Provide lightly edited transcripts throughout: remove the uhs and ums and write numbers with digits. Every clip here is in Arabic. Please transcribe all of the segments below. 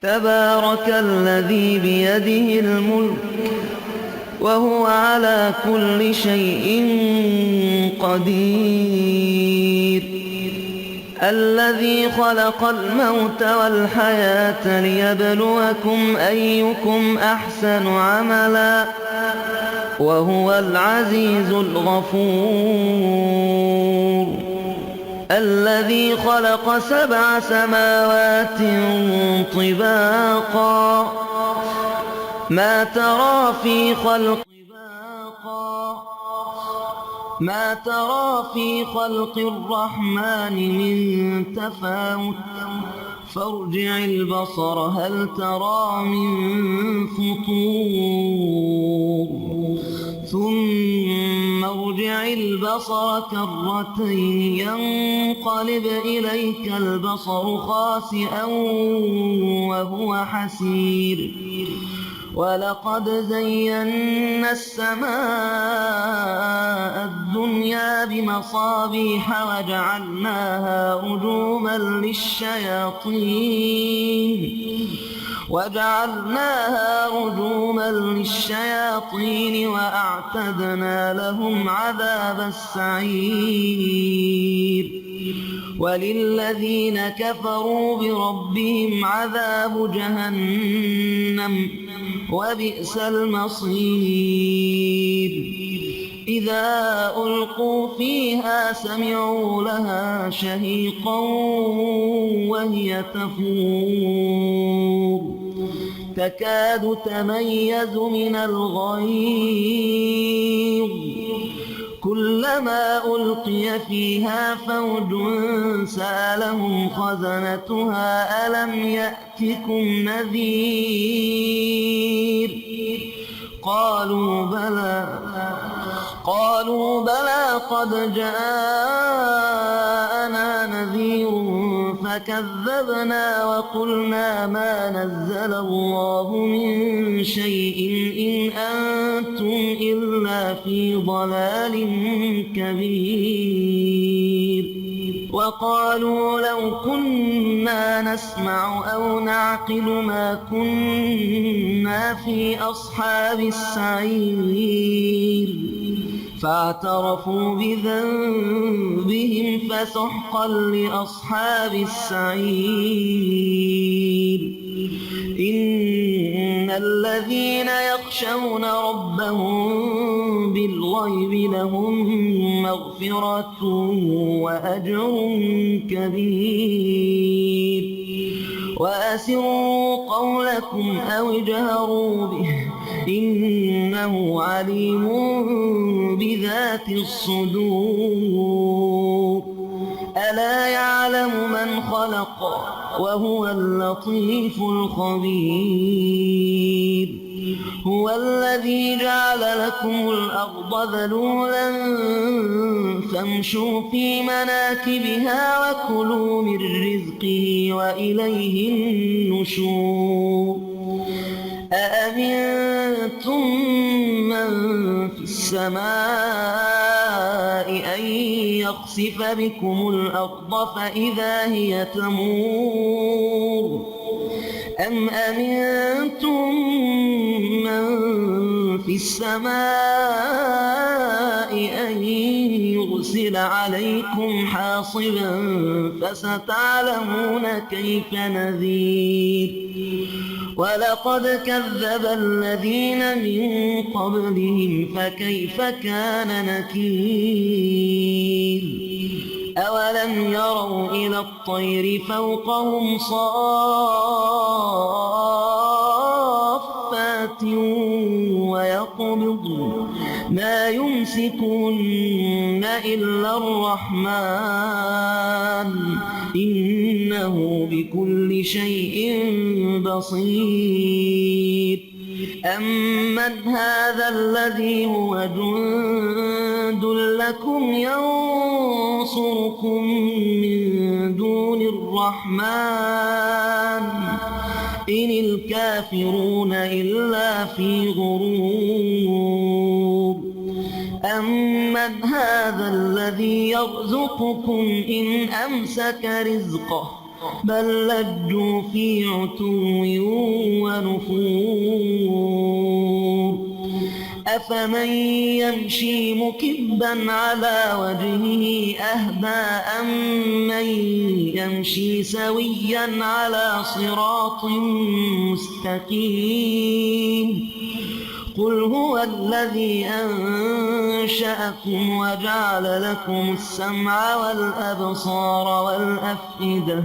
تبارك الذي بيده الملك وهو على كل شيء قدير. الذي خلق الموت والحياة ليبلوكم أيكم أحسن عملا وهو العزيز الغفور. الذي خلق 7 سماوات طباقا ما ترى في خلق الرحمن من تفاوت فارجع البصر هل ترى من فطور ثم ارجع البصر كرتين ينقلب إليك البصر خاسئا وهو حسير. ولقد زينا السماء الدنيا بمصابيح وجعلناها رجوما للشياطين وأعتدنا لهم عذاب السعير. وللذين كفروا بربهم عذاب جهنم وبئس المصير. إذا ألقوا فيها سمعوا لها شهيقا وهي تفور تكاد تميز من الغيظ كلما ألقي فيها فوج سألهم خزنتها ألم يأتكم نذير قالوا بلى قد جاءنا نذير فكذبنا وقلنا ما نزل الله من شيء إن أنتم إلا في ضلال كبير. وقالوا لو كنا نسمع أو نعقل ما كنا في أصحاب السعير فاعترفوا بذنبهم فسحقا لأصحاب السعير. إن الذين يخشون ربهم بالغيب لهم مغفرة وأجر كبير. وأسروا قولكم أو اجهروا به إنه عليم بذات الصدور. ألا يعلم من خلق وهو اللطيف الخبير. هو الذي جعل لكم الأرض ذلولا فامشوا في مناكبها وكلوا من رزقه وإليه النشور. أأمنتم من في السماء أن يخسف بكم الأرض فإذا هي تمور أم أمنتم من في السماء أن يرسل عليكم حاصبا فستعلمون كيف نذير. ولقد كذب الذين من قبلهم فكيف كان نكير. أولم يروا إلى الطير فوقهم صافات ويقبضن ما يمسكن إلا الرحمن إنه بكل شيء بصير. أمن هذا الذي هو جند لكم ينصركم من دون الرحمن إن الكافرون إلا في غرور. أمن هذا الذي يرزقكم إن أمسك رزقه بل لجوا في عتو ونفور أفمن يمشي مكبا على وجهه أهدى أمن يمشي سويا على صراط مستقيم قل هو الذي أنشأكم وجعل لكم السمع والأبصار والأفئدة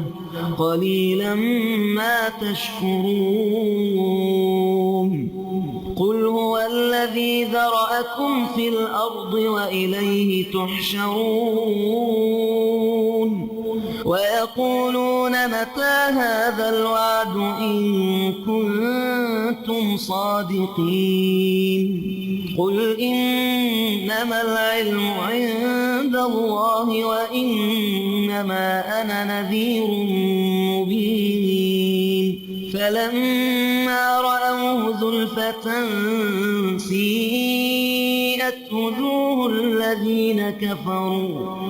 قليلا ما تشكرون قل هو الذي ذرأكم في الأرض وإليه تحشرون ويقولون متى هذا الوعد إن كنتم صادقين قل إنما العلم عند الله وإنما أنا نذير مبين فلما رأوه زلفة سيئت وجوه الذين كفروا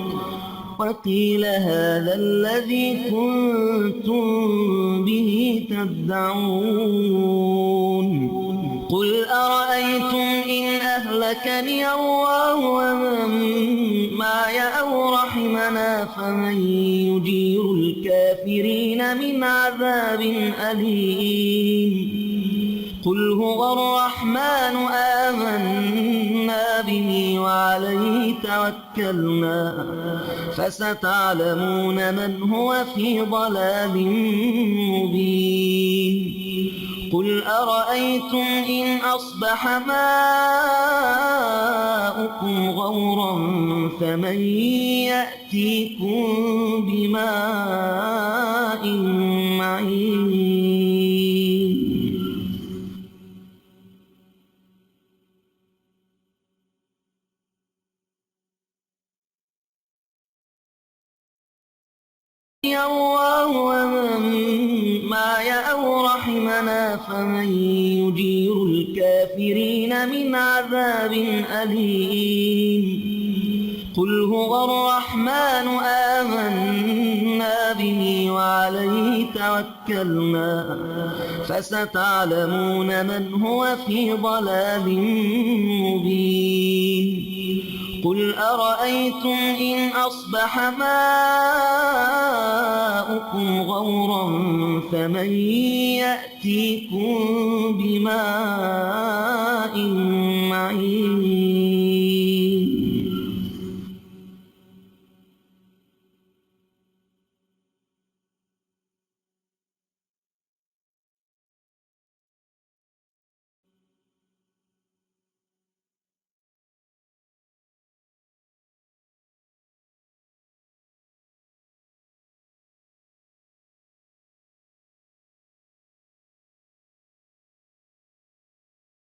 وقيل هذا الذي كنتم به تدعون قل أرأيتم إن أهلكني الله ومن معي أو رحمنا فمن يجير الكافرين من عذاب أليم قل هو الرحمن آمنا به وعليه توكلنا فستعلمون من هو في ضلال مبين قل أرأيتم إن أصبح ماؤكم غورا فمن يأتيكم بماء معين الله ومن معي أو رحمنا فمن يجير الكافرين من عذاب أليم قل هو الرحمن آمنا به وعليه توكلنا فستعلمون من هو في ضلال مبين قل أرأيتم إن أصبح ماؤكم غورا فمن يأتيكم بماء معين